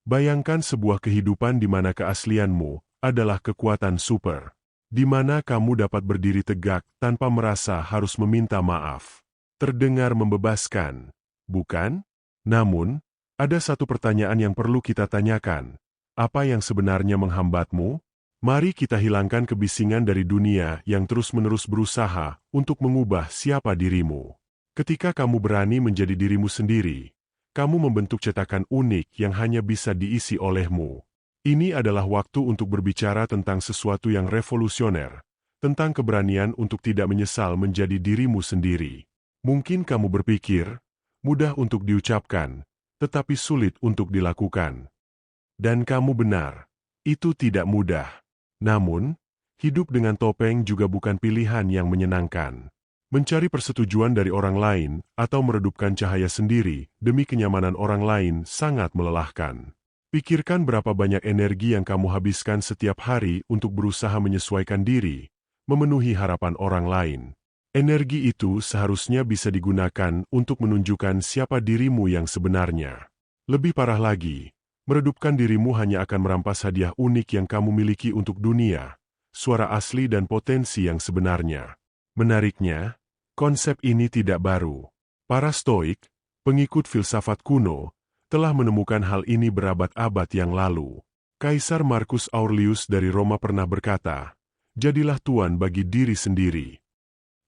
Bayangkan sebuah kehidupan di mana keaslianmu adalah kekuatan super. Di mana kamu dapat berdiri tegak tanpa merasa harus meminta maaf. Terdengar membebaskan, bukan? Namun, ada satu pertanyaan yang perlu kita tanyakan. Apa yang sebenarnya menghambatmu? Mari kita hilangkan kebisingan dari dunia yang terus-menerus berusaha untuk mengubah siapa dirimu. Ketika kamu berani menjadi dirimu sendiri, kamu membentuk cetakan unik yang hanya bisa diisi olehmu. Ini adalah waktu untuk berbicara tentang sesuatu yang revolusioner, tentang keberanian untuk tidak menyesal menjadi dirimu sendiri. Mungkin kamu berpikir, mudah untuk diucapkan, tetapi sulit untuk dilakukan. Dan kamu benar, itu tidak mudah. Namun, hidup dengan topeng juga bukan pilihan yang menyenangkan. Mencari persetujuan dari orang lain atau meredupkan cahaya sendiri demi kenyamanan orang lain sangat melelahkan. Pikirkan berapa banyak energi yang kamu habiskan setiap hari untuk berusaha menyesuaikan diri, memenuhi harapan orang lain. Energi itu seharusnya bisa digunakan untuk menunjukkan siapa dirimu yang sebenarnya. Lebih parah lagi, meredupkan dirimu hanya akan merampas hadiah unik yang kamu miliki untuk dunia, suara asli dan potensi yang sebenarnya. Menariknya, konsep ini tidak baru. Para Stoik, pengikut filsafat kuno, telah menemukan hal ini berabad-abad yang lalu. Kaisar Marcus Aurelius dari Roma pernah berkata, "Jadilah tuan bagi diri sendiri."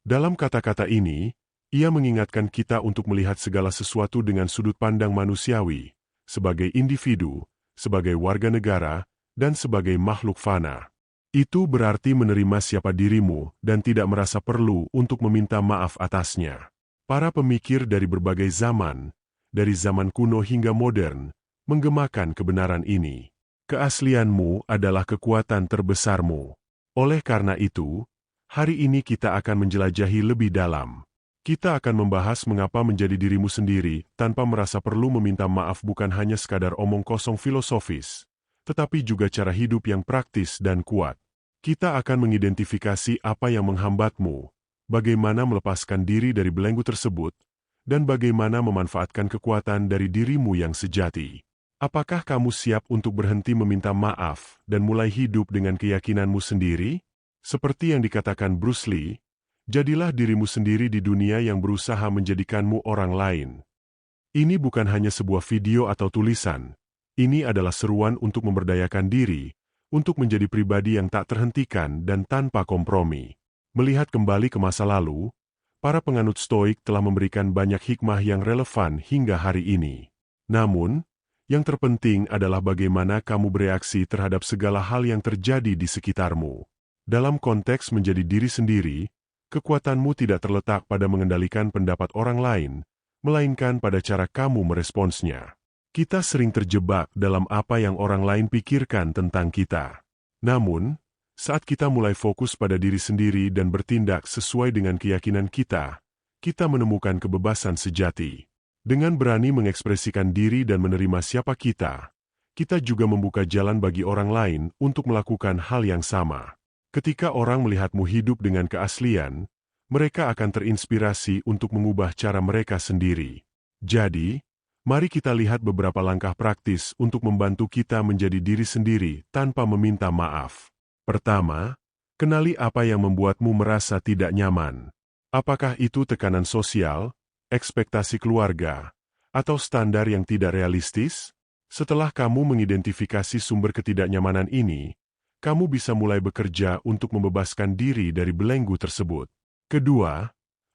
Dalam kata-kata ini, ia mengingatkan kita untuk melihat segala sesuatu dengan sudut pandang manusiawi, sebagai individu, sebagai warga negara, dan sebagai makhluk fana. Itu berarti menerima siapa dirimu dan tidak merasa perlu untuk meminta maaf atasnya. Para pemikir dari berbagai zaman, dari zaman kuno hingga modern, menggemakan kebenaran ini. Keaslianmu adalah kekuatan terbesarmu. Oleh karena itu, hari ini kita akan menjelajahi lebih dalam. Kita akan membahas mengapa menjadi dirimu sendiri tanpa merasa perlu meminta maaf bukan hanya sekadar omong kosong filosofis, tetapi juga cara hidup yang praktis dan kuat. Kita akan mengidentifikasi apa yang menghambatmu, bagaimana melepaskan diri dari belenggu tersebut, dan bagaimana memanfaatkan kekuatan dari dirimu yang sejati. Apakah kamu siap untuk berhenti meminta maaf dan mulai hidup dengan keyakinanmu sendiri? Seperti yang dikatakan Bruce Lee, jadilah dirimu sendiri di dunia yang berusaha menjadikanmu orang lain. Ini bukan hanya sebuah video atau tulisan. Ini adalah seruan untuk memberdayakan diri, untuk menjadi pribadi yang tak terhentikan dan tanpa kompromi. Melihat kembali ke masa lalu, para penganut Stoik telah memberikan banyak hikmah yang relevan hingga hari ini. Namun, yang terpenting adalah bagaimana kamu bereaksi terhadap segala hal yang terjadi di sekitarmu. Dalam konteks menjadi diri sendiri, kekuatanmu tidak terletak pada mengendalikan pendapat orang lain, melainkan pada cara kamu meresponsnya. Kita sering terjebak dalam apa yang orang lain pikirkan tentang kita. Namun, saat kita mulai fokus pada diri sendiri dan bertindak sesuai dengan keyakinan kita, kita menemukan kebebasan sejati. Dengan berani mengekspresikan diri dan menerima siapa kita juga membuka jalan bagi orang lain untuk melakukan hal yang sama. Ketika orang melihatmu hidup dengan keaslian, mereka akan terinspirasi untuk mengubah cara mereka sendiri. Jadi, mari kita lihat beberapa langkah praktis untuk membantu kita menjadi diri sendiri tanpa meminta maaf. Pertama, kenali apa yang membuatmu merasa tidak nyaman. Apakah itu tekanan sosial, ekspektasi keluarga, atau standar yang tidak realistis? Setelah kamu mengidentifikasi sumber ketidaknyamanan ini, kamu bisa mulai bekerja untuk membebaskan diri dari belenggu tersebut. Kedua,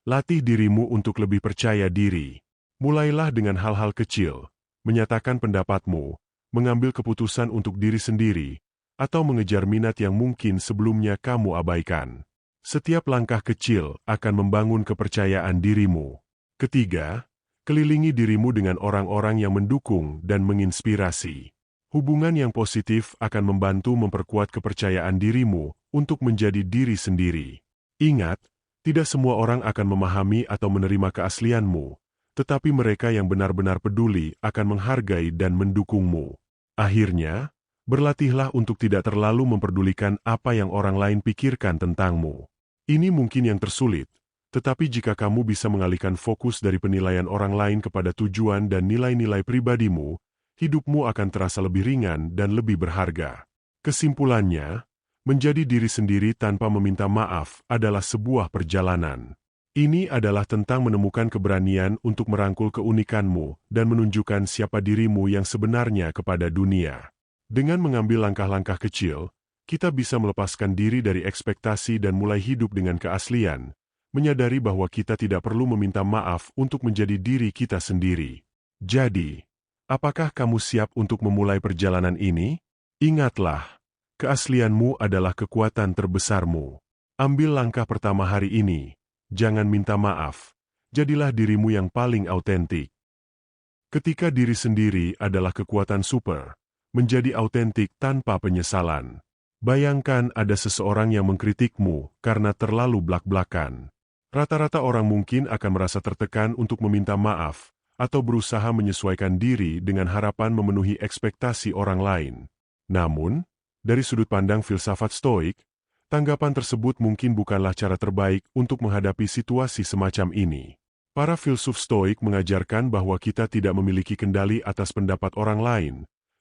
latih dirimu untuk lebih percaya diri. Mulailah dengan hal-hal kecil, menyatakan pendapatmu, mengambil keputusan untuk diri sendiri, atau mengejar minat yang mungkin sebelumnya kamu abaikan. Setiap langkah kecil akan membangun kepercayaan dirimu. Ketiga, kelilingi dirimu dengan orang-orang yang mendukung dan menginspirasi. Hubungan yang positif akan membantu memperkuat kepercayaan dirimu untuk menjadi diri sendiri. Ingat, tidak semua orang akan memahami atau menerima keaslianmu, tetapi mereka yang benar-benar peduli akan menghargai dan mendukungmu. Akhirnya, berlatihlah untuk tidak terlalu memperdulikan apa yang orang lain pikirkan tentangmu. Ini mungkin yang tersulit, tetapi jika kamu bisa mengalihkan fokus dari penilaian orang lain kepada tujuan dan nilai-nilai pribadimu, hidupmu akan terasa lebih ringan dan lebih berharga. Kesimpulannya, menjadi diri sendiri tanpa meminta maaf adalah sebuah perjalanan. Ini adalah tentang menemukan keberanian untuk merangkul keunikanmu dan menunjukkan siapa dirimu yang sebenarnya kepada dunia. Dengan mengambil langkah-langkah kecil, kita bisa melepaskan diri dari ekspektasi dan mulai hidup dengan keaslian, menyadari bahwa kita tidak perlu meminta maaf untuk menjadi diri kita sendiri. Jadi, apakah kamu siap untuk memulai perjalanan ini? Ingatlah, keaslianmu adalah kekuatan terbesarmu. Ambil langkah pertama hari ini. Jangan minta maaf. Jadilah dirimu yang paling autentik. Ketika diri sendiri adalah kekuatan super, menjadi autentik tanpa penyesalan. Bayangkan ada seseorang yang mengkritikmu karena terlalu blak-blakan. Rata-rata orang mungkin akan merasa tertekan untuk meminta maaf atau berusaha menyesuaikan diri dengan harapan memenuhi ekspektasi orang lain. Namun, dari sudut pandang filsafat Stoik, tanggapan tersebut mungkin bukanlah cara terbaik untuk menghadapi situasi semacam ini. Para filsuf Stoik mengajarkan bahwa kita tidak memiliki kendali atas pendapat orang lain,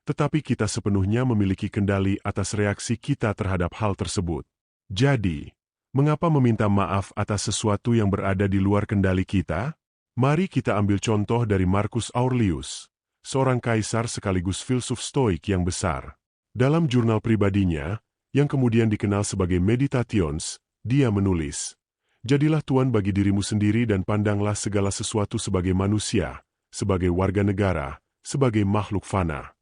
tetapi kita sepenuhnya memiliki kendali atas reaksi kita terhadap hal tersebut. Jadi, mengapa meminta maaf atas sesuatu yang berada di luar kendali kita? Mari kita ambil contoh dari Marcus Aurelius, seorang kaisar sekaligus filsuf Stoik yang besar. Dalam jurnal pribadinya, yang kemudian dikenal sebagai Meditations, dia menulis, "Jadilah tuan bagi dirimu sendiri dan pandanglah segala sesuatu sebagai manusia, sebagai warga negara, sebagai makhluk fana."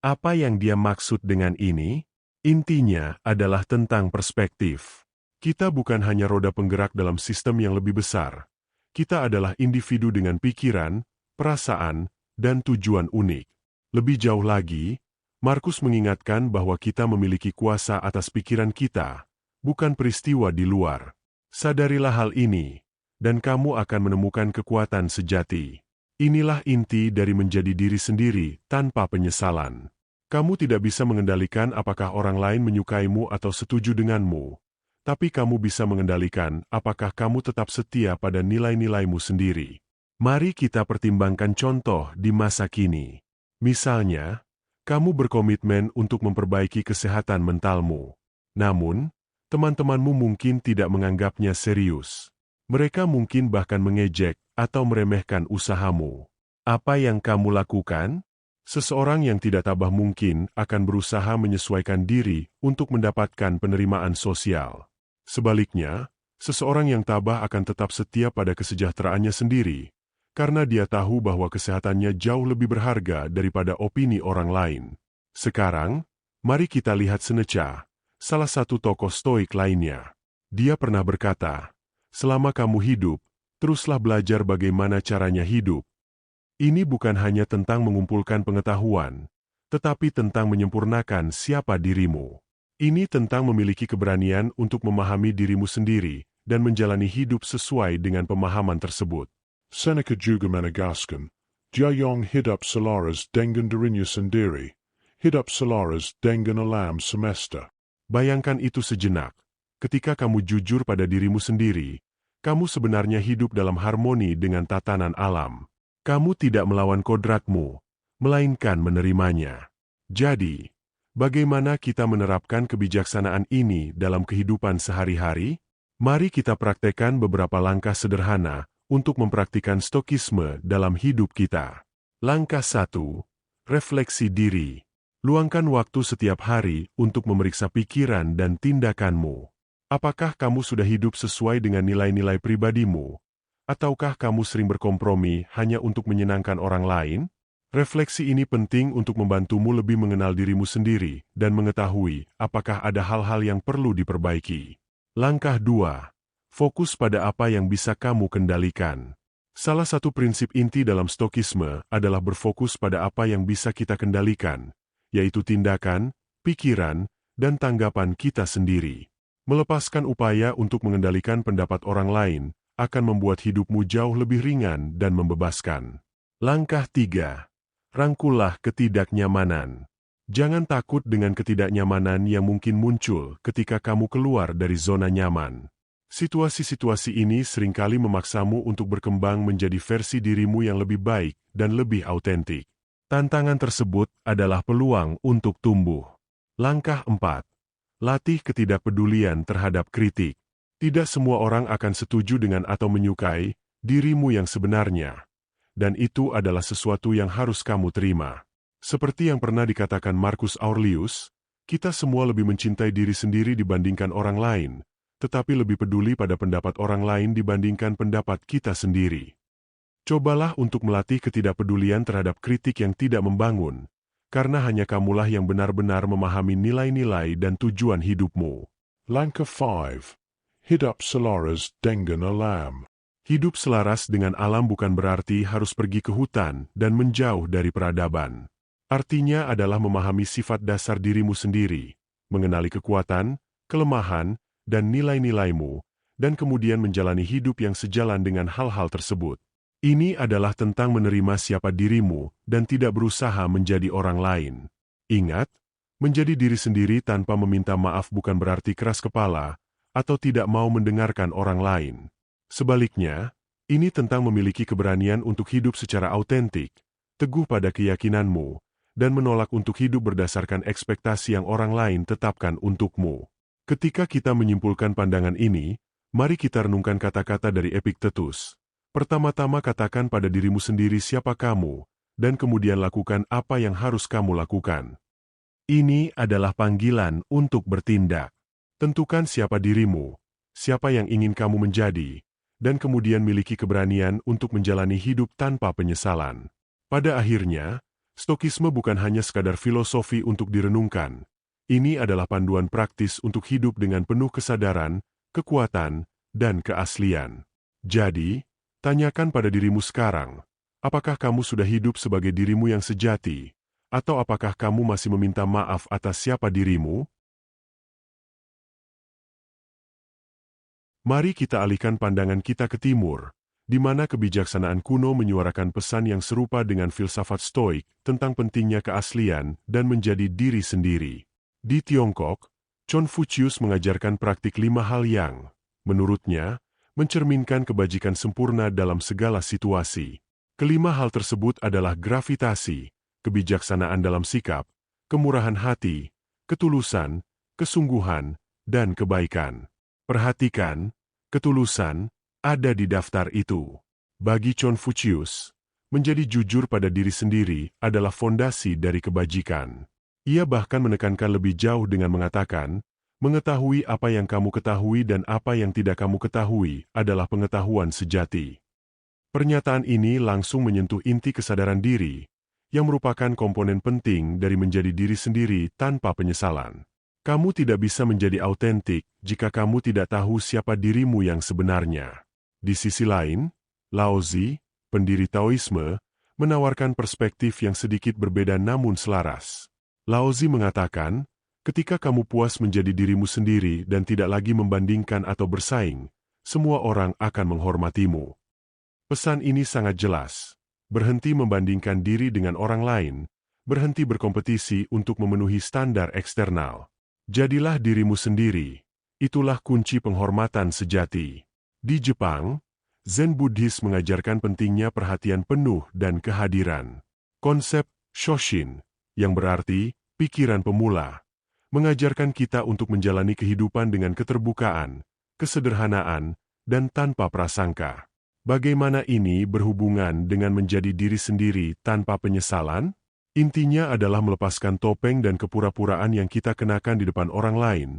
Apa yang dia maksud dengan ini? Intinya adalah tentang perspektif. Kita bukan hanya roda penggerak dalam sistem yang lebih besar. Kita adalah individu dengan pikiran, perasaan, dan tujuan unik. Lebih jauh lagi, Markus mengingatkan bahwa kita memiliki kuasa atas pikiran kita, bukan peristiwa di luar. Sadarilah hal ini, dan kamu akan menemukan kekuatan sejati. Inilah inti dari menjadi diri sendiri tanpa penyesalan. Kamu tidak bisa mengendalikan apakah orang lain menyukaimu atau setuju denganmu, tapi kamu bisa mengendalikan apakah kamu tetap setia pada nilai-nilaimu sendiri. Mari kita pertimbangkan contoh di masa kini. Misalnya, kamu berkomitmen untuk memperbaiki kesehatan mentalmu. Namun, teman-temanmu mungkin tidak menganggapnya serius. Mereka mungkin bahkan mengejek atau meremehkan usahamu. Apa yang kamu lakukan? Seseorang yang tidak tabah mungkin akan berusaha menyesuaikan diri untuk mendapatkan penerimaan sosial. Sebaliknya, seseorang yang tabah akan tetap setia pada kesejahteraannya sendiri, karena dia tahu bahwa kesehatannya jauh lebih berharga daripada opini orang lain. Sekarang, mari kita lihat Seneca, salah satu tokoh Stoik lainnya. Dia pernah berkata, "Selama kamu hidup, teruslah belajar bagaimana caranya hidup." Ini bukan hanya tentang mengumpulkan pengetahuan, tetapi tentang menyempurnakan siapa dirimu. Ini tentang memiliki keberanian untuk memahami dirimu sendiri dan menjalani hidup sesuai dengan pemahaman tersebut. Seneca juga menegaskan, "Jayong hidup selaras dengan dirinya sendiri, hidup selaras dengan alam semesta." Bayangkan itu sejenak. Ketika kamu jujur pada dirimu sendiri, kamu sebenarnya hidup dalam harmoni dengan tatanan alam. Kamu tidak melawan kodratmu, melainkan menerimanya. Jadi, bagaimana kita menerapkan kebijaksanaan ini dalam kehidupan sehari-hari? Mari kita praktekkan beberapa langkah sederhana untuk mempraktikkan stokisme dalam hidup kita. Langkah 1. Refleksi diri. Luangkan waktu setiap hari untuk memeriksa pikiran dan tindakanmu. Apakah kamu sudah hidup sesuai dengan nilai-nilai pribadimu? Ataukah kamu sering berkompromi hanya untuk menyenangkan orang lain? Refleksi ini penting untuk membantumu lebih mengenal dirimu sendiri dan mengetahui apakah ada hal-hal yang perlu diperbaiki. Langkah 2. Fokus pada apa yang bisa kamu kendalikan. Salah satu prinsip inti dalam stokisme adalah berfokus pada apa yang bisa kita kendalikan, yaitu tindakan, pikiran, dan tanggapan kita sendiri. Melepaskan upaya untuk mengendalikan pendapat orang lain akan membuat hidupmu jauh lebih ringan dan membebaskan. Langkah 3. Rangkullah ketidaknyamanan. Jangan takut dengan ketidaknyamanan yang mungkin muncul ketika kamu keluar dari zona nyaman. Situasi-situasi ini seringkali memaksamu untuk berkembang menjadi versi dirimu yang lebih baik dan lebih autentik. Tantangan tersebut adalah peluang untuk tumbuh. Langkah 4. Latih ketidakpedulian terhadap kritik. Tidak semua orang akan setuju dengan atau menyukai dirimu yang sebenarnya. Dan itu adalah sesuatu yang harus kamu terima. Seperti yang pernah dikatakan Marcus Aurelius, kita semua lebih mencintai diri sendiri dibandingkan orang lain, tetapi lebih peduli pada pendapat orang lain dibandingkan pendapat kita sendiri. Cobalah untuk melatih ketidakpedulian terhadap kritik yang tidak membangun, karena hanya kamulah yang benar-benar memahami nilai-nilai dan tujuan hidupmu. Langkah 5. Hidup selaras dengan alam. Hidup selaras dengan alam bukan berarti harus pergi ke hutan dan menjauh dari peradaban. Artinya adalah memahami sifat dasar dirimu sendiri, mengenali kekuatan, kelemahan, dan nilai-nilaimu, dan kemudian menjalani hidup yang sejalan dengan hal-hal tersebut. Ini adalah tentang menerima siapa dirimu dan tidak berusaha menjadi orang lain. Ingat, menjadi diri sendiri tanpa meminta maaf bukan berarti keras kepala atau tidak mau mendengarkan orang lain. Sebaliknya, ini tentang memiliki keberanian untuk hidup secara autentik, teguh pada keyakinanmu, dan menolak untuk hidup berdasarkan ekspektasi yang orang lain tetapkan untukmu. Ketika kita menyimpulkan pandangan ini, mari kita renungkan kata-kata dari Epictetus. Pertama-tama katakan pada dirimu sendiri siapa kamu, dan kemudian lakukan apa yang harus kamu lakukan. Ini adalah panggilan untuk bertindak. Tentukan siapa dirimu, siapa yang ingin kamu menjadi, dan kemudian miliki keberanian untuk menjalani hidup tanpa penyesalan. Pada akhirnya, Stokisme bukan hanya sekadar filosofi untuk direnungkan. Ini adalah panduan praktis untuk hidup dengan penuh kesadaran, kekuatan, dan keaslian. Jadi, tanyakan pada dirimu sekarang, apakah kamu sudah hidup sebagai dirimu yang sejati, atau apakah kamu masih meminta maaf atas siapa dirimu? Mari kita alihkan pandangan kita ke timur, di mana kebijaksanaan kuno menyuarakan pesan yang serupa dengan filsafat Stoik tentang pentingnya keaslian dan menjadi diri sendiri. Di Tiongkok, Confucius mengajarkan praktik 5 hal yang, menurutnya, mencerminkan kebajikan sempurna dalam segala situasi. Kelima hal tersebut adalah gravitasi, kebijaksanaan dalam sikap, kemurahan hati, ketulusan, kesungguhan, dan kebaikan. Perhatikan, ketulusan ada di daftar itu. Bagi Confucius, menjadi jujur pada diri sendiri adalah fondasi dari kebajikan. Ia bahkan menekankan lebih jauh dengan mengatakan, mengetahui apa yang kamu ketahui dan apa yang tidak kamu ketahui adalah pengetahuan sejati. Pernyataan ini langsung menyentuh inti kesadaran diri, yang merupakan komponen penting dari menjadi diri sendiri tanpa penyesalan. Kamu tidak bisa menjadi autentik jika kamu tidak tahu siapa dirimu yang sebenarnya. Di sisi lain, Laozi, pendiri Taoisme, menawarkan perspektif yang sedikit berbeda namun selaras. Laozi mengatakan, ketika kamu puas menjadi dirimu sendiri dan tidak lagi membandingkan atau bersaing, semua orang akan menghormatimu. Pesan ini sangat jelas. Berhenti membandingkan diri dengan orang lain, berhenti berkompetisi untuk memenuhi standar eksternal. Jadilah dirimu sendiri, itulah kunci penghormatan sejati. Di Jepang, Zen Buddhis mengajarkan pentingnya perhatian penuh dan kehadiran. Konsep Shoshin, yang berarti pikiran pemula, mengajarkan kita untuk menjalani kehidupan dengan keterbukaan, kesederhanaan, dan tanpa prasangka. Bagaimana ini berhubungan dengan menjadi diri sendiri tanpa penyesalan? Intinya adalah melepaskan topeng dan kepura-puraan yang kita kenakan di depan orang lain,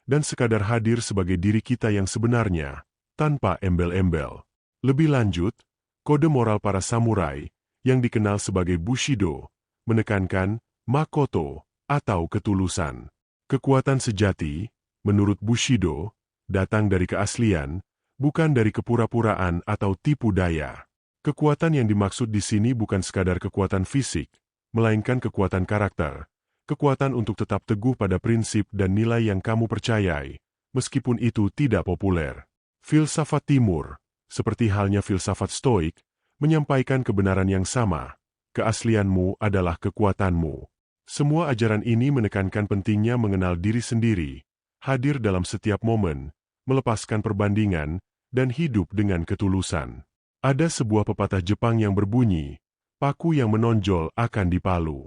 dan sekadar hadir sebagai diri kita yang sebenarnya, tanpa embel-embel. Lebih lanjut, kode moral para samurai, yang dikenal sebagai Bushido, menekankan makoto atau ketulusan. Kekuatan sejati, menurut Bushido, datang dari keaslian, bukan dari kepura-puraan atau tipu daya. Kekuatan yang dimaksud di sini bukan sekadar kekuatan fisik, melainkan kekuatan karakter, kekuatan untuk tetap teguh pada prinsip dan nilai yang kamu percayai, meskipun itu tidak populer. Filsafat Timur, seperti halnya filsafat Stoik, menyampaikan kebenaran yang sama, keaslianmu adalah kekuatanmu. Semua ajaran ini menekankan pentingnya mengenal diri sendiri, hadir dalam setiap momen, melepaskan perbandingan, dan hidup dengan ketulusan. Ada sebuah pepatah Jepang yang berbunyi, paku yang menonjol akan dipalu.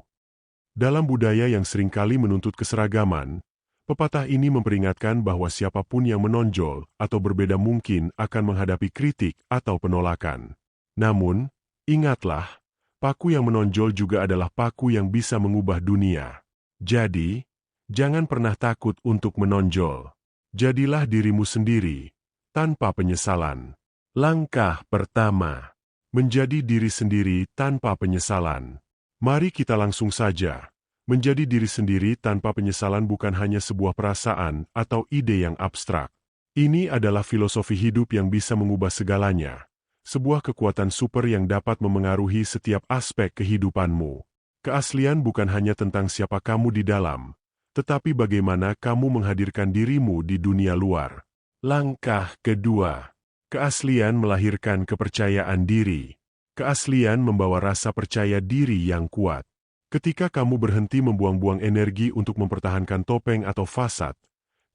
Dalam budaya yang seringkali menuntut keseragaman, pepatah ini memperingatkan bahwa siapapun yang menonjol atau berbeda mungkin akan menghadapi kritik atau penolakan. Namun, ingatlah, paku yang menonjol juga adalah paku yang bisa mengubah dunia. Jadi, jangan pernah takut untuk menonjol. Jadilah dirimu sendiri, tanpa penyesalan. Langkah pertama, menjadi diri sendiri tanpa penyesalan. Mari kita langsung saja. Menjadi diri sendiri tanpa penyesalan bukan hanya sebuah perasaan atau ide yang abstrak. Ini adalah filosofi hidup yang bisa mengubah segalanya. Sebuah kekuatan super yang dapat memengaruhi setiap aspek kehidupanmu. Keaslian bukan hanya tentang siapa kamu di dalam, tetapi bagaimana kamu menghadirkan dirimu di dunia luar. Langkah kedua. Keaslian melahirkan kepercayaan diri. Keaslian membawa rasa percaya diri yang kuat. Ketika kamu berhenti membuang-buang energi untuk mempertahankan topeng atau fasad,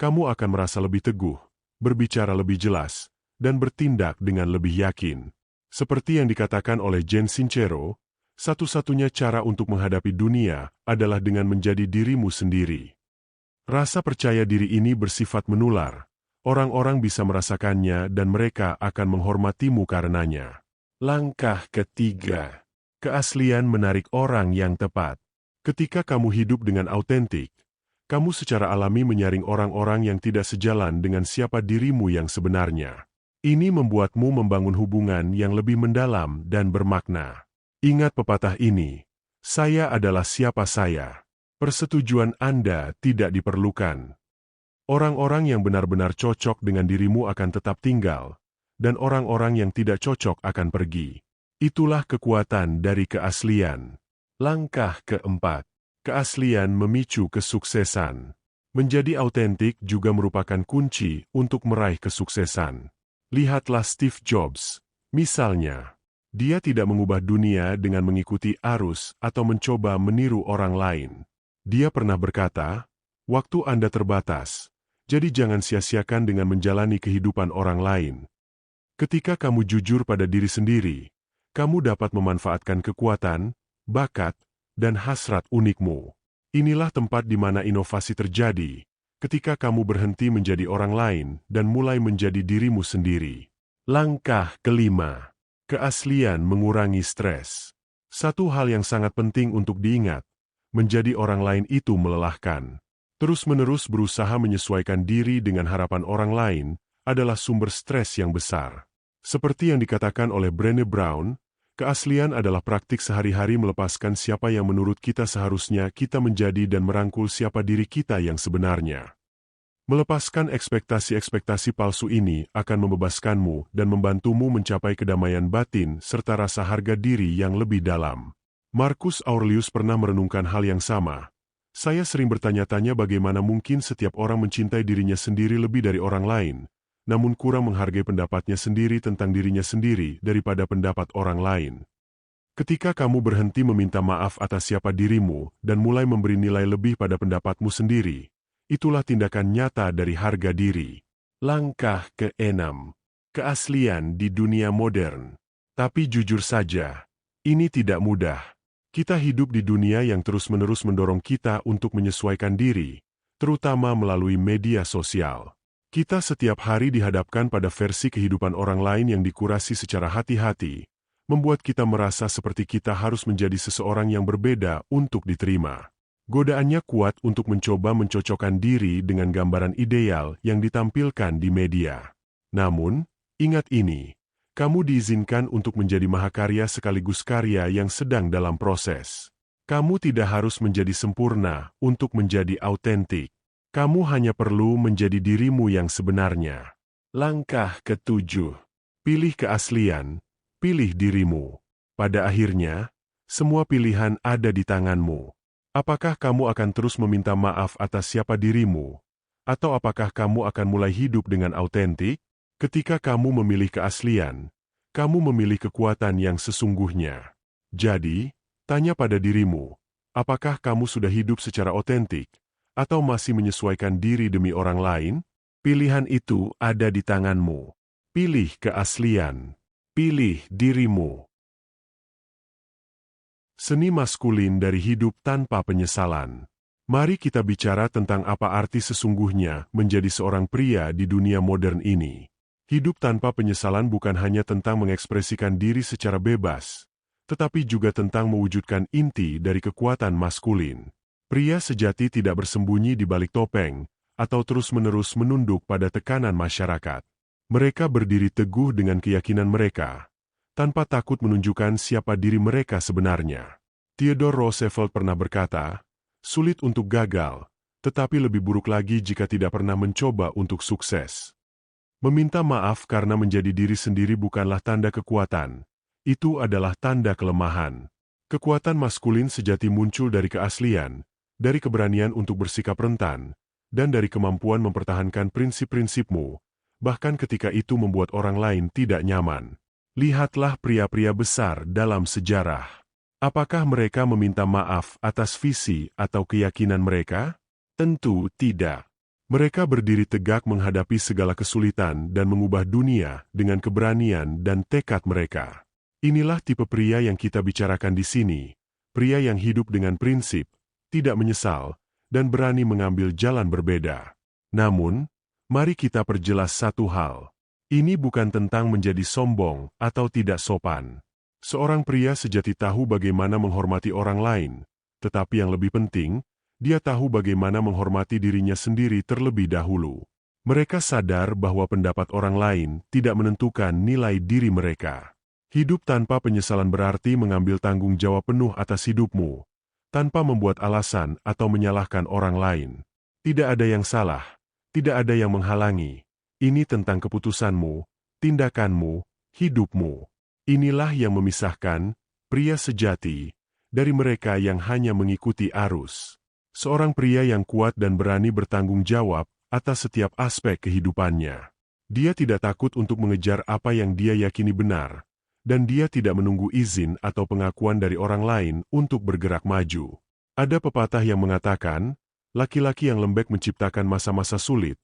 kamu akan merasa lebih teguh, berbicara lebih jelas, dan bertindak dengan lebih yakin. Seperti yang dikatakan oleh Jen Sincero, satu-satunya cara untuk menghadapi dunia adalah dengan menjadi dirimu sendiri. Rasa percaya diri ini bersifat menular. Orang-orang bisa merasakannya dan mereka akan menghormatimu karenanya. Langkah ketiga. Keaslian menarik orang yang tepat. Ketika kamu hidup dengan autentik, kamu secara alami menyaring orang-orang yang tidak sejalan dengan siapa dirimu yang sebenarnya. Ini membuatmu membangun hubungan yang lebih mendalam dan bermakna. Ingat pepatah ini, saya adalah siapa saya. Persetujuan Anda tidak diperlukan. Orang-orang yang benar-benar cocok dengan dirimu akan tetap tinggal, dan orang-orang yang tidak cocok akan pergi. Itulah kekuatan dari keaslian. Langkah keempat. Keaslian memicu kesuksesan. Menjadi autentik juga merupakan kunci untuk meraih kesuksesan. Lihatlah Steve Jobs. Misalnya, dia tidak mengubah dunia dengan mengikuti arus atau mencoba meniru orang lain. Dia pernah berkata, "Waktu Anda terbatas. Jadi jangan sia-siakan dengan menjalani kehidupan orang lain." Ketika kamu jujur pada diri sendiri, kamu dapat memanfaatkan kekuatan, bakat, dan hasrat unikmu. Inilah tempat di mana inovasi terjadi, ketika kamu berhenti menjadi orang lain dan mulai menjadi dirimu sendiri. Langkah kelima. Keaslian mengurangi stres. Satu hal yang sangat penting untuk diingat, menjadi orang lain itu melelahkan. Terus-menerus berusaha menyesuaikan diri dengan harapan orang lain adalah sumber stres yang besar. Seperti yang dikatakan oleh Brené Brown, keaslian adalah praktik sehari-hari melepaskan siapa yang menurut kita seharusnya kita menjadi dan merangkul siapa diri kita yang sebenarnya. Melepaskan ekspektasi-ekspektasi palsu ini akan membebaskanmu dan membantumu mencapai kedamaian batin serta rasa harga diri yang lebih dalam. Marcus Aurelius pernah merenungkan hal yang sama. Saya sering bertanya-tanya bagaimana mungkin setiap orang mencintai dirinya sendiri lebih dari orang lain, namun kurang menghargai pendapatnya sendiri tentang dirinya sendiri daripada pendapat orang lain. Ketika kamu berhenti meminta maaf atas siapa dirimu dan mulai memberi nilai lebih pada pendapatmu sendiri, itulah tindakan nyata dari harga diri. Langkah keenam. Keaslian di dunia modern. Tapi jujur saja, ini tidak mudah. Kita hidup di dunia yang terus-menerus mendorong kita untuk menyesuaikan diri, terutama melalui media sosial. Kita setiap hari dihadapkan pada versi kehidupan orang lain yang dikurasi secara hati-hati, membuat kita merasa seperti kita harus menjadi seseorang yang berbeda untuk diterima. Godaannya kuat untuk mencoba mencocokkan diri dengan gambaran ideal yang ditampilkan di media. Namun, ingat ini. Kamu diizinkan untuk menjadi mahakarya sekaligus karya yang sedang dalam proses. Kamu tidak harus menjadi sempurna untuk menjadi autentik. Kamu hanya perlu menjadi dirimu yang sebenarnya. Langkah ketujuh. Pilih keaslian, pilih dirimu. Pada akhirnya, semua pilihan ada di tanganmu. Apakah kamu akan terus meminta maaf atas siapa dirimu? Atau apakah kamu akan mulai hidup dengan autentik? Ketika kamu memilih keaslian, kamu memilih kekuatan yang sesungguhnya. Jadi, tanya pada dirimu, apakah kamu sudah hidup secara otentik, atau masih menyesuaikan diri demi orang lain? Pilihan itu ada di tanganmu. Pilih keaslian. Pilih dirimu. Seni maskulin dari hidup tanpa penyesalan. Mari kita bicara tentang apa arti sesungguhnya menjadi seorang pria di dunia modern ini. Hidup tanpa penyesalan bukan hanya tentang mengekspresikan diri secara bebas, tetapi juga tentang mewujudkan inti dari kekuatan maskulin. Pria sejati tidak bersembunyi di balik topeng, atau terus-menerus menunduk pada tekanan masyarakat. Mereka berdiri teguh dengan keyakinan mereka, tanpa takut menunjukkan siapa diri mereka sebenarnya. Theodore Roosevelt pernah berkata, "Sulit untuk gagal, tetapi lebih buruk lagi jika tidak pernah mencoba untuk sukses." Meminta maaf karena menjadi diri sendiri bukanlah tanda kekuatan. Itu adalah tanda kelemahan. Kekuatan maskulin sejati muncul dari keaslian, dari keberanian untuk bersikap rentan, dan dari kemampuan mempertahankan prinsip-prinsipmu, bahkan ketika itu membuat orang lain tidak nyaman. Lihatlah pria-pria besar dalam sejarah. Apakah mereka meminta maaf atas visi atau keyakinan mereka? Tentu tidak. Mereka berdiri tegak menghadapi segala kesulitan dan mengubah dunia dengan keberanian dan tekad mereka. Inilah tipe pria yang kita bicarakan di sini. Pria yang hidup dengan prinsip, tidak menyesal, dan berani mengambil jalan berbeda. Namun, mari kita perjelas satu hal. Ini bukan tentang menjadi sombong atau tidak sopan. Seorang pria sejati tahu bagaimana menghormati orang lain, tetapi yang lebih penting, dia tahu bagaimana menghormati dirinya sendiri terlebih dahulu. Mereka sadar bahwa pendapat orang lain tidak menentukan nilai diri mereka. Hidup tanpa penyesalan berarti mengambil tanggung jawab penuh atas hidupmu, tanpa membuat alasan atau menyalahkan orang lain. Tidak ada yang salah, tidak ada yang menghalangi. Ini tentang keputusanmu, tindakanmu, hidupmu. Inilah yang memisahkan pria sejati dari mereka yang hanya mengikuti arus. Seorang pria yang kuat dan berani bertanggung jawab atas setiap aspek kehidupannya. Dia tidak takut untuk mengejar apa yang dia yakini benar, dan dia tidak menunggu izin atau pengakuan dari orang lain untuk bergerak maju. Ada pepatah yang mengatakan, laki-laki yang lembek menciptakan masa-masa sulit,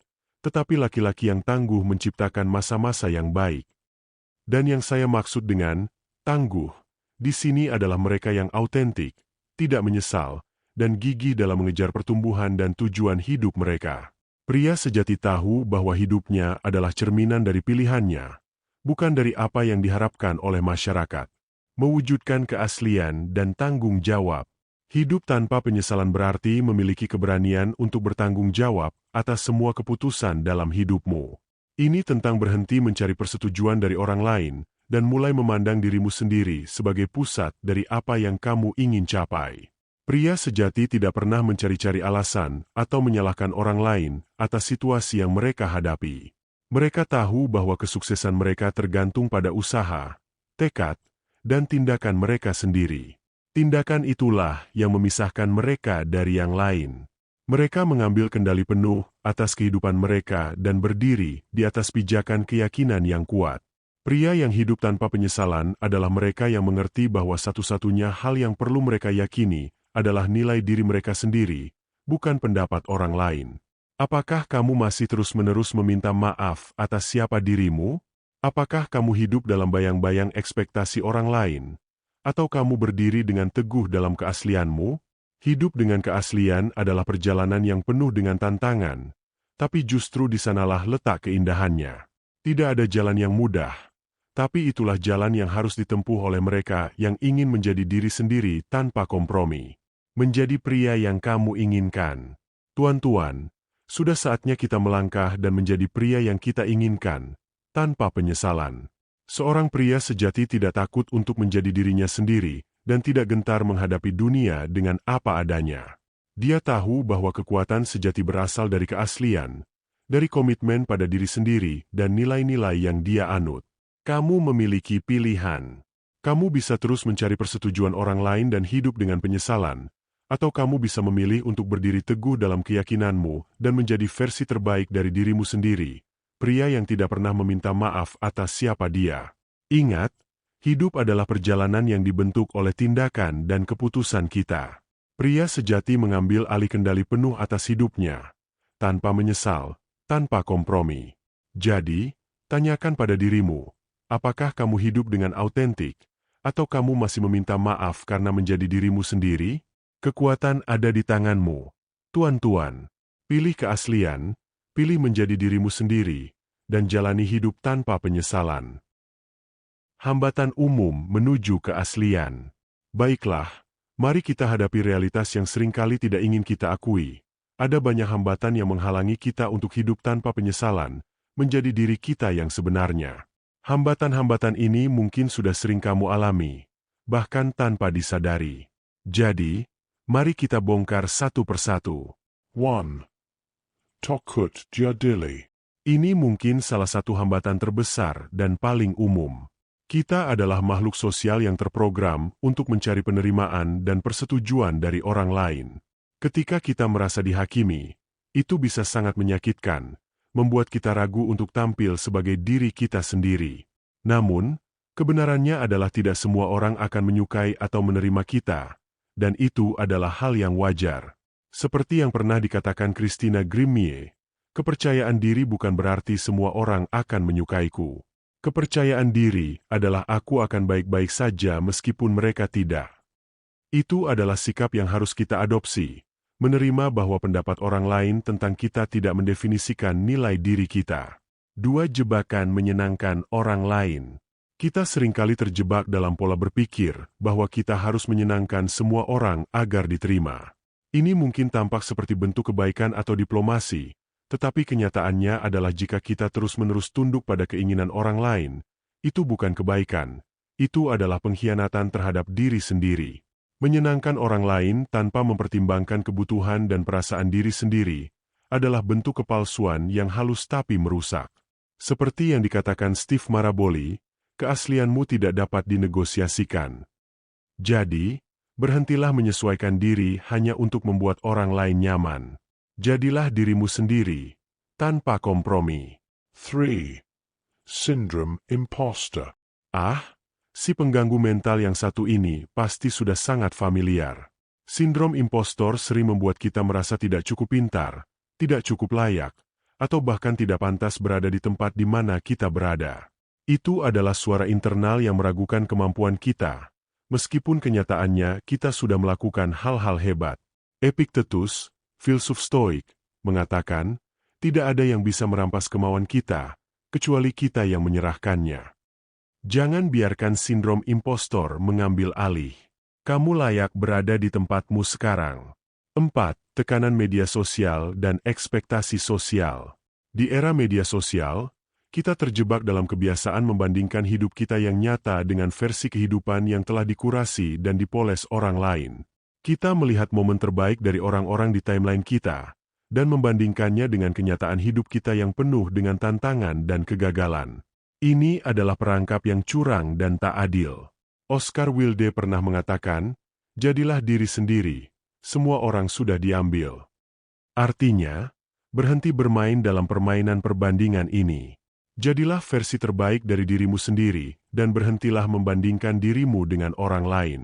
tetapi laki-laki yang tangguh menciptakan masa-masa yang baik. Dan yang saya maksud dengan tangguh, di sini adalah mereka yang autentik, tidak menyesal, dan gigih dalam mengejar pertumbuhan dan tujuan hidup mereka. Pria sejati tahu bahwa hidupnya adalah cerminan dari pilihannya, bukan dari apa yang diharapkan oleh masyarakat. Mewujudkan keaslian dan tanggung jawab. Hidup tanpa penyesalan berarti memiliki keberanian untuk bertanggung jawab atas semua keputusan dalam hidupmu. Ini tentang berhenti mencari persetujuan dari orang lain dan mulai memandang dirimu sendiri sebagai pusat dari apa yang kamu ingin capai. Pria sejati tidak pernah mencari-cari alasan atau menyalahkan orang lain atas situasi yang mereka hadapi. Mereka tahu bahwa kesuksesan mereka tergantung pada usaha, tekad, dan tindakan mereka sendiri. Tindakan itulah yang memisahkan mereka dari yang lain. Mereka mengambil kendali penuh atas kehidupan mereka dan berdiri di atas pijakan keyakinan yang kuat. Pria yang hidup tanpa penyesalan adalah mereka yang mengerti bahwa satu-satunya hal yang perlu mereka yakini adalah nilai diri mereka sendiri, bukan pendapat orang lain. Apakah kamu masih terus-menerus meminta maaf atas siapa dirimu? Apakah kamu hidup dalam bayang-bayang ekspektasi orang lain? Atau kamu berdiri dengan teguh dalam keaslianmu? Hidup dengan keaslian adalah perjalanan yang penuh dengan tantangan, tapi justru di sanalah letak keindahannya. Tidak ada jalan yang mudah, tapi itulah jalan yang harus ditempuh oleh mereka yang ingin menjadi diri sendiri tanpa kompromi. Menjadi pria yang kamu inginkan. Tuan-tuan, sudah saatnya kita melangkah dan menjadi pria yang kita inginkan, tanpa penyesalan. Seorang pria sejati tidak takut untuk menjadi dirinya sendiri dan tidak gentar menghadapi dunia dengan apa adanya. Dia tahu bahwa kekuatan sejati berasal dari keaslian, dari komitmen pada diri sendiri dan nilai-nilai yang dia anut. Kamu memiliki pilihan. Kamu bisa terus mencari persetujuan orang lain dan hidup dengan penyesalan, atau kamu bisa memilih untuk berdiri teguh dalam keyakinanmu dan menjadi versi terbaik dari dirimu sendiri. Pria yang tidak pernah meminta maaf atas siapa dia. Ingat, hidup adalah perjalanan yang dibentuk oleh tindakan dan keputusan kita. Pria sejati mengambil alih kendali penuh atas hidupnya, tanpa menyesal, tanpa kompromi. Jadi, tanyakan pada dirimu, apakah kamu hidup dengan autentik, Atau kamu masih meminta maaf karena menjadi dirimu sendiri? Kekuatan ada di tanganmu. Tuan-tuan, pilih keaslian, pilih menjadi dirimu sendiri, dan jalani hidup tanpa penyesalan. Hambatan umum menuju keaslian. Baiklah, mari kita hadapi realitas yang seringkali tidak ingin kita akui. Ada banyak hambatan yang menghalangi kita untuk hidup tanpa penyesalan, menjadi diri kita yang sebenarnya. Hambatan-hambatan ini mungkin sudah sering kamu alami, bahkan tanpa disadari. Jadi, mari kita bongkar satu persatu. 1. Takut jadili. Ini mungkin salah satu hambatan terbesar dan paling umum. Kita adalah makhluk sosial yang terprogram untuk mencari penerimaan dan persetujuan dari orang lain. Ketika kita merasa dihakimi, itu bisa sangat menyakitkan, membuat kita ragu untuk tampil sebagai diri kita sendiri. Namun, kebenarannya adalah tidak semua orang akan menyukai atau menerima kita, dan itu adalah hal yang wajar. Seperti yang pernah dikatakan Christina Grimmie, kepercayaan diri bukan berarti semua orang akan menyukaiku. Kepercayaan diri adalah aku akan baik-baik saja meskipun mereka tidak. Itu adalah sikap yang harus kita adopsi, menerima bahwa pendapat orang lain tentang kita tidak mendefinisikan nilai diri kita. 2. Jebakan menyenangkan orang lain. Kita seringkali terjebak dalam pola berpikir bahwa kita harus menyenangkan semua orang agar diterima. Ini mungkin tampak seperti bentuk kebaikan atau diplomasi, tetapi kenyataannya adalah jika kita terus-menerus tunduk pada keinginan orang lain, itu bukan kebaikan, itu adalah pengkhianatan terhadap diri sendiri. Menyenangkan orang lain tanpa mempertimbangkan kebutuhan dan perasaan diri sendiri adalah bentuk kepalsuan yang halus tapi merusak. Seperti yang dikatakan Steve Maraboli, keaslianmu tidak dapat dinegosiasikan. Jadi, berhentilah menyesuaikan diri hanya untuk membuat orang lain nyaman. Jadilah dirimu sendiri, tanpa kompromi. 3. Syndrome imposter. Si pengganggu mental yang satu ini pasti sudah sangat familiar. Sindrom impostor sering membuat kita merasa tidak cukup pintar, tidak cukup layak, atau bahkan tidak pantas berada di tempat di mana kita berada. Itu adalah suara internal yang meragukan kemampuan kita, meskipun kenyataannya kita sudah melakukan hal-hal hebat. Epictetus, filsuf Stoik, mengatakan, tidak ada yang bisa merampas kemauan kita, kecuali kita yang menyerahkannya. Jangan biarkan sindrom impostor mengambil alih. Kamu layak berada di tempatmu sekarang. 4. Tekanan media sosial dan ekspektasi sosial. Di era media sosial, kita terjebak dalam kebiasaan membandingkan hidup kita yang nyata dengan versi kehidupan yang telah dikurasi dan dipoles orang lain. Kita melihat momen terbaik dari orang-orang di timeline kita, dan membandingkannya dengan kenyataan hidup kita yang penuh dengan tantangan dan kegagalan. Ini adalah perangkap yang curang dan tak adil. Oscar Wilde pernah mengatakan, jadilah diri sendiri, semua orang sudah diambil. Artinya, berhenti bermain dalam permainan perbandingan ini. Jadilah versi terbaik dari dirimu sendiri, dan berhentilah membandingkan dirimu dengan orang lain.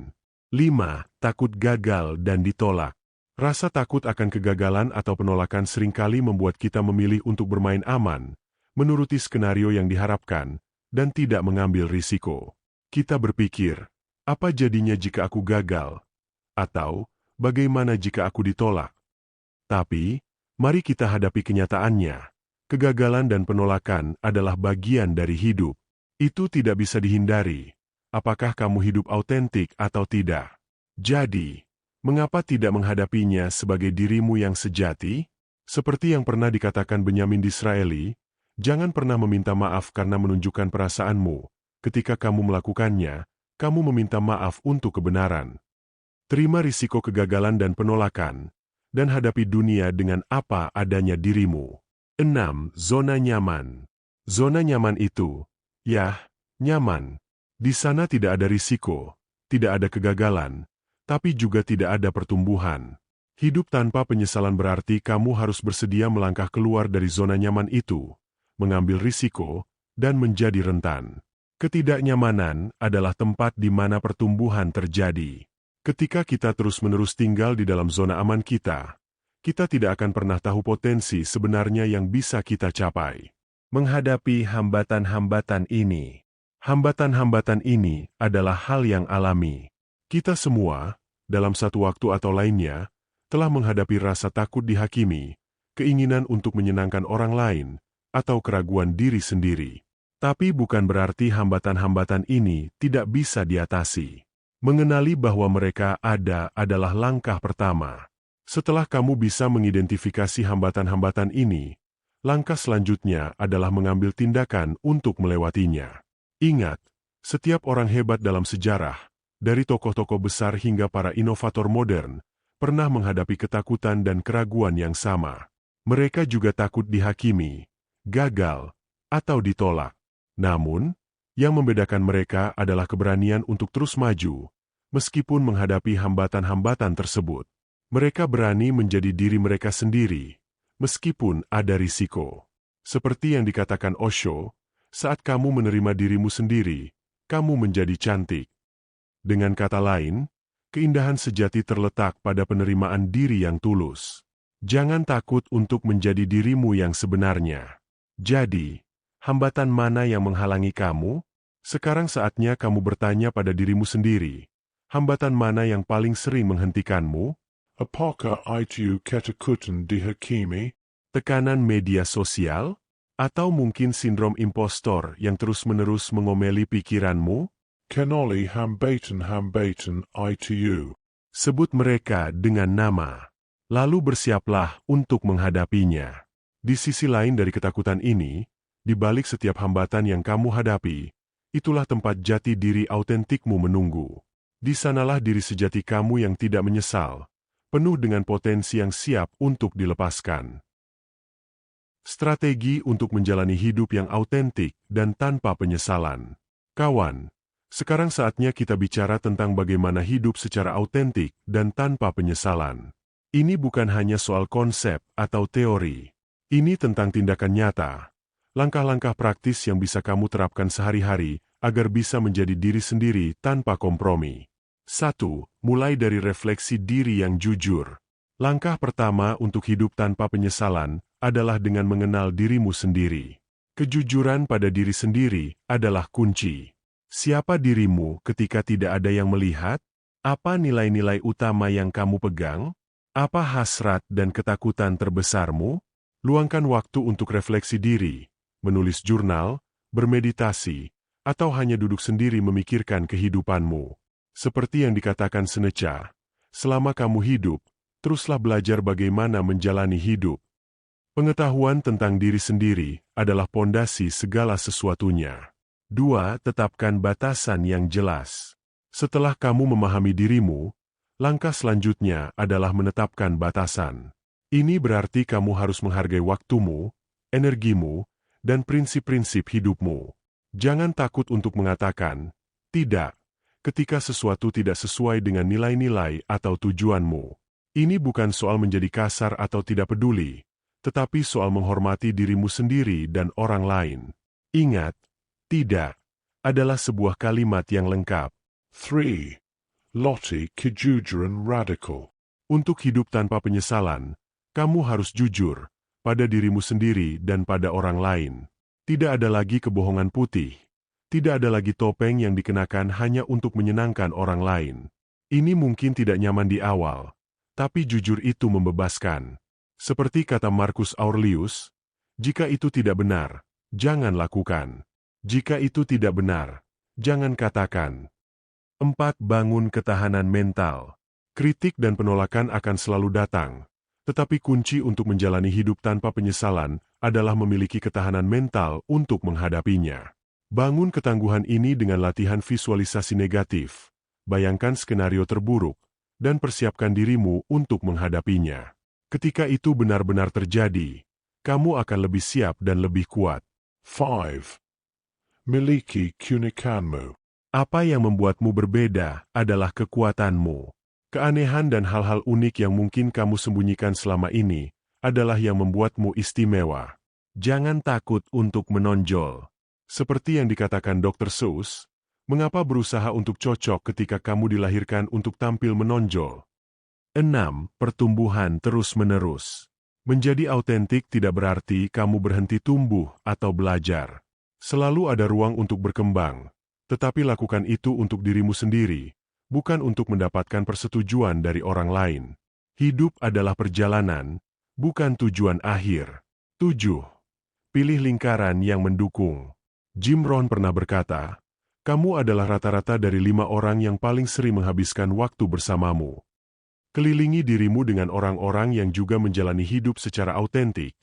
5. Takut gagal dan ditolak. Rasa takut akan kegagalan atau penolakan seringkali membuat kita memilih untuk bermain aman, menuruti skenario yang diharapkan, dan tidak mengambil risiko. Kita berpikir, apa jadinya jika aku gagal? Atau, bagaimana jika aku ditolak? Tapi, mari kita hadapi kenyataannya. Kegagalan dan penolakan adalah bagian dari hidup. Itu tidak bisa dihindari. Apakah kamu hidup autentik atau tidak? Jadi, mengapa tidak menghadapinya sebagai dirimu yang sejati? Seperti yang pernah dikatakan Benyamin Disraeli, jangan pernah meminta maaf karena menunjukkan perasaanmu. Ketika kamu melakukannya, kamu meminta maaf untuk kebenaran. Terima risiko kegagalan dan penolakan, dan hadapi dunia dengan apa adanya dirimu. 6. Zona nyaman. Zona nyaman itu, nyaman. Di sana tidak ada risiko, tidak ada kegagalan, tapi juga tidak ada pertumbuhan. Hidup tanpa penyesalan berarti kamu harus bersedia melangkah keluar dari zona nyaman itu, mengambil risiko, dan menjadi rentan. Ketidaknyamanan adalah tempat di mana pertumbuhan terjadi. Ketika kita terus-menerus tinggal di dalam zona aman kita tidak akan pernah tahu potensi sebenarnya yang bisa kita capai. Menghadapi hambatan-hambatan ini, Hambatan-hambatan ini adalah hal yang alami. Kita semua, dalam satu waktu atau lainnya, telah menghadapi rasa takut dihakimi, keinginan untuk menyenangkan orang lain, atau keraguan diri sendiri. Tapi bukan berarti hambatan-hambatan ini tidak bisa diatasi. Mengenali bahwa mereka ada adalah langkah pertama. Setelah kamu bisa mengidentifikasi hambatan-hambatan ini, langkah selanjutnya adalah mengambil tindakan untuk melewatinya. Ingat, setiap orang hebat dalam sejarah, dari tokoh-tokoh besar hingga para inovator modern, pernah menghadapi ketakutan dan keraguan yang sama. Mereka juga takut dihakimi, gagal, atau ditolak. Namun, yang membedakan mereka adalah keberanian untuk terus maju, meskipun menghadapi hambatan-hambatan tersebut. Mereka berani menjadi diri mereka sendiri, meskipun ada risiko. Seperti yang dikatakan Osho, saat kamu menerima dirimu sendiri, kamu menjadi cantik. Dengan kata lain, keindahan sejati terletak pada penerimaan diri yang tulus. Jangan takut untuk menjadi dirimu yang sebenarnya. Jadi, hambatan mana yang menghalangi kamu? Sekarang saatnya kamu bertanya pada dirimu sendiri. Hambatan mana yang paling sering menghentikanmu? Apakah itu ketakutan dihakimi? Tekanan media sosial? Atau mungkin sindrom impostor yang terus-menerus mengomeli pikiranmu? Kenali hambatan-hambatan itu. Sebut mereka dengan nama. Lalu bersiaplah untuk menghadapinya. Di sisi lain dari ketakutan ini, di balik setiap hambatan yang kamu hadapi, itulah tempat jati diri autentikmu menunggu. Di sanalah diri sejati kamu yang tidak menyesal, penuh dengan potensi yang siap untuk dilepaskan. Strategi untuk menjalani hidup yang autentik dan tanpa penyesalan. Kawan, sekarang saatnya kita bicara tentang bagaimana hidup secara autentik dan tanpa penyesalan. Ini bukan hanya soal konsep atau teori. Ini tentang tindakan nyata, langkah-langkah praktis yang bisa kamu terapkan sehari-hari agar bisa menjadi diri sendiri tanpa kompromi. 1. Mulai dari refleksi diri yang jujur. Langkah pertama untuk hidup tanpa penyesalan adalah dengan mengenal dirimu sendiri. Kejujuran pada diri sendiri adalah kunci. Siapa dirimu ketika tidak ada yang melihat? Apa nilai-nilai utama yang kamu pegang? Apa hasrat dan ketakutan terbesarmu? Luangkan waktu untuk refleksi diri, menulis jurnal, bermeditasi, atau hanya duduk sendiri memikirkan kehidupanmu. Seperti yang dikatakan Seneca, selama kamu hidup, teruslah belajar bagaimana menjalani hidup. Pengetahuan tentang diri sendiri adalah pondasi segala sesuatunya. 2. Tetapkan batasan yang jelas. Setelah kamu memahami dirimu, langkah selanjutnya adalah menetapkan batasan. Ini berarti kamu harus menghargai waktumu, energimu, dan prinsip-prinsip hidupmu. Jangan takut untuk mengatakan, tidak, ketika sesuatu tidak sesuai dengan nilai-nilai atau tujuanmu. Ini bukan soal menjadi kasar atau tidak peduli, tetapi soal menghormati dirimu sendiri dan orang lain. Ingat, tidak adalah sebuah kalimat yang lengkap. 3. Loti kejujuran radikal. Untuk hidup tanpa penyesalan, kamu harus jujur pada dirimu sendiri dan pada orang lain. Tidak ada lagi kebohongan putih. Tidak ada lagi topeng yang dikenakan hanya untuk menyenangkan orang lain. Ini mungkin tidak nyaman di awal, tapi jujur itu membebaskan. Seperti kata Marcus Aurelius, jika itu tidak benar, jangan lakukan. Jika itu tidak benar, jangan katakan. 4. Bangun ketahanan mental. Kritik dan penolakan akan selalu datang, tetapi kunci untuk menjalani hidup tanpa penyesalan adalah memiliki ketahanan mental untuk menghadapinya. Bangun ketangguhan ini dengan latihan visualisasi negatif. Bayangkan skenario terburuk, dan persiapkan dirimu untuk menghadapinya. Ketika itu benar-benar terjadi, kamu akan lebih siap dan lebih kuat. 5. Miliki keunikanmu. Apa yang membuatmu berbeda adalah kekuatanmu. Keanehan dan hal-hal unik yang mungkin kamu sembunyikan selama ini adalah yang membuatmu istimewa. Jangan takut untuk menonjol. Seperti yang dikatakan Dr. Seuss, mengapa berusaha untuk cocok ketika kamu dilahirkan untuk tampil menonjol? 6. Pertumbuhan terus-menerus. Menjadi autentik tidak berarti kamu berhenti tumbuh atau belajar. Selalu ada ruang untuk berkembang, Tetapi lakukan itu untuk dirimu sendiri, bukan untuk mendapatkan persetujuan dari orang lain. Hidup adalah perjalanan, bukan tujuan akhir. 7. Pilih lingkaran yang mendukung. Jim Rohn pernah berkata, kamu adalah rata-rata dari 5 orang yang paling sering menghabiskan waktu bersamamu. Kelilingi dirimu dengan orang-orang yang juga menjalani hidup secara autentik,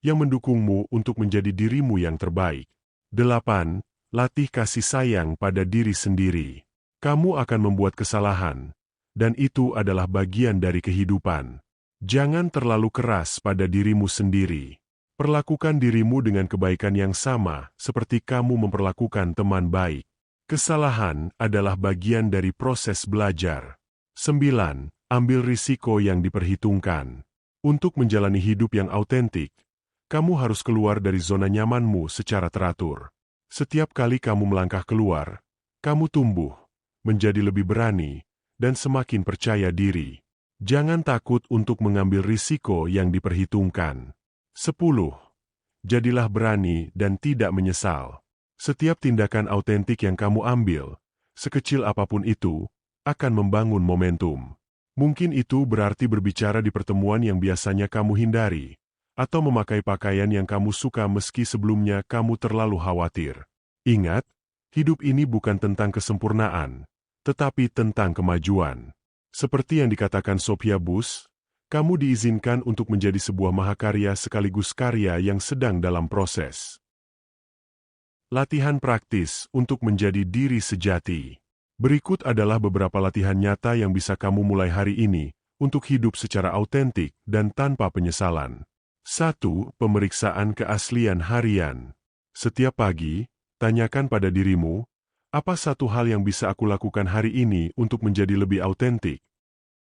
yang mendukungmu untuk menjadi dirimu yang terbaik. 8. Latih kasih sayang pada diri sendiri. Kamu akan membuat kesalahan, dan itu adalah bagian dari kehidupan. Jangan terlalu keras pada dirimu sendiri. Perlakukan dirimu dengan kebaikan yang sama seperti kamu memperlakukan teman baik. Kesalahan adalah bagian dari proses belajar. 9. Ambil risiko yang diperhitungkan. Untuk menjalani hidup yang autentik, kamu harus keluar dari zona nyamanmu secara teratur. Setiap kali kamu melangkah keluar, kamu tumbuh, menjadi lebih berani, dan semakin percaya diri. Jangan takut untuk mengambil risiko yang diperhitungkan. 10. Jadilah berani dan tidak menyesal. Setiap tindakan autentik yang kamu ambil, sekecil apapun itu, akan membangun momentum. Mungkin itu berarti berbicara di pertemuan yang biasanya kamu hindari, atau memakai pakaian yang kamu suka meski sebelumnya kamu terlalu khawatir. Ingat, hidup ini bukan tentang kesempurnaan, tetapi tentang kemajuan. Seperti yang dikatakan Sophia Bush, kamu diizinkan untuk menjadi sebuah mahakarya sekaligus karya yang sedang dalam proses. Latihan praktis untuk menjadi diri sejati. Berikut adalah beberapa latihan nyata yang bisa kamu mulai hari ini untuk hidup secara autentik dan tanpa penyesalan. 1. Pemeriksaan keaslian harian. Setiap pagi, tanyakan pada dirimu, apa satu hal yang bisa aku lakukan hari ini untuk menjadi lebih autentik?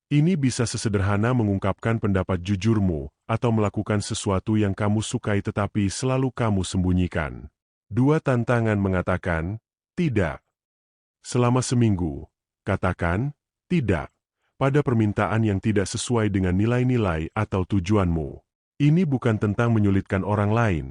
Ini bisa sesederhana mengungkapkan pendapat jujurmu atau melakukan sesuatu yang kamu sukai tetapi selalu kamu sembunyikan. 2. Tantangan mengatakan, tidak. Selama seminggu, katakan, tidak, pada permintaan yang tidak sesuai dengan nilai-nilai atau tujuanmu. Ini bukan tentang menyulitkan orang lain,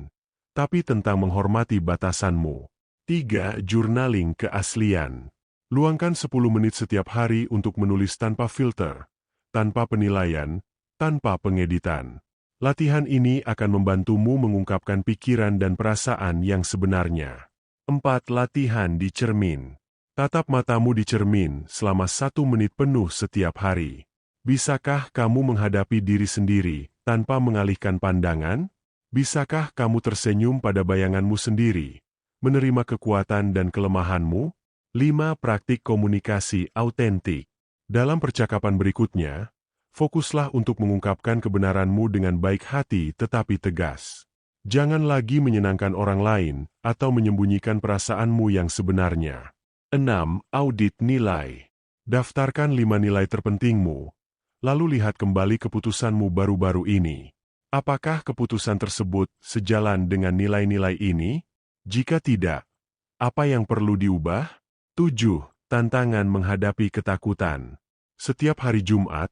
tapi tentang menghormati batasanmu. 3. Journaling keaslian. Luangkan 10 menit setiap hari untuk menulis tanpa filter, tanpa penilaian, tanpa pengeditan. Latihan ini akan membantumu mengungkapkan pikiran dan perasaan yang sebenarnya. 4. Latihan di cermin. Tatap matamu di cermin selama 1 menit penuh setiap hari. Bisakah kamu menghadapi diri sendiri tanpa mengalihkan pandangan? Bisakah kamu tersenyum pada bayanganmu sendiri, menerima kekuatan dan kelemahanmu? 5. Praktik komunikasi autentik. Dalam percakapan berikutnya, fokuslah untuk mengungkapkan kebenaranmu dengan baik hati tetapi tegas. Jangan lagi menyenangkan orang lain atau menyembunyikan perasaanmu yang sebenarnya. 6. Audit nilai. Daftarkan 5 nilai terpentingmu, lalu lihat kembali keputusanmu baru-baru ini. Apakah keputusan tersebut sejalan dengan nilai-nilai ini? Jika tidak, apa yang perlu diubah? 7. Tantangan menghadapi ketakutan. Setiap hari Jumat,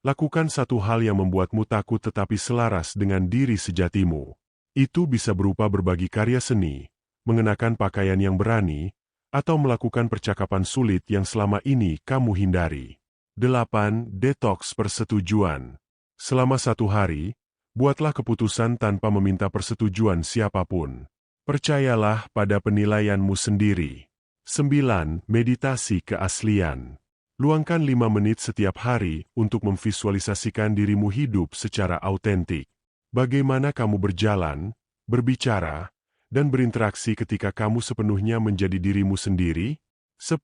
lakukan satu hal yang membuatmu takut tetapi selaras dengan diri sejatimu. Itu bisa berupa berbagi karya seni, mengenakan pakaian yang berani, atau melakukan percakapan sulit yang selama ini kamu hindari. 8. Detoks persetujuan. Selama 1 hari, buatlah keputusan tanpa meminta persetujuan siapapun. Percayalah pada penilaianmu sendiri. 9. Meditasi keaslian. Luangkan 5 menit setiap hari untuk memvisualisasikan dirimu hidup secara autentik. Bagaimana kamu berjalan, berbicara, dan berinteraksi ketika kamu sepenuhnya menjadi dirimu sendiri? 10.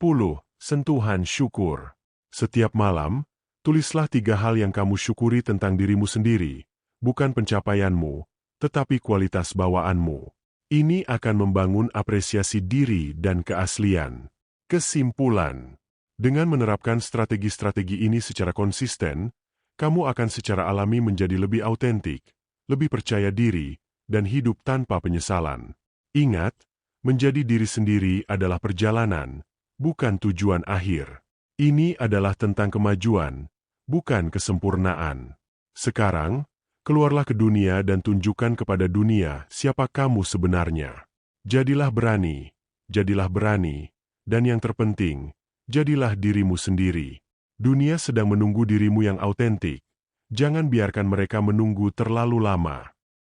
Sentuhan syukur. Setiap malam, tulislah 3 hal yang kamu syukuri tentang dirimu sendiri, bukan pencapaianmu, tetapi kualitas bawaanmu. Ini akan membangun apresiasi diri dan keaslian. Kesimpulan. Dengan menerapkan strategi-strategi ini secara konsisten, kamu akan secara alami menjadi lebih autentik, lebih percaya diri, dan hidup tanpa penyesalan. Ingat, menjadi diri sendiri adalah perjalanan, bukan tujuan akhir. Ini adalah tentang kemajuan, bukan kesempurnaan. Sekarang, keluarlah ke dunia dan tunjukkan kepada dunia siapa kamu sebenarnya. Jadilah berani, Dan yang terpenting, jadilah dirimu sendiri. Dunia sedang menunggu dirimu yang autentik. Jangan biarkan mereka menunggu terlalu lama.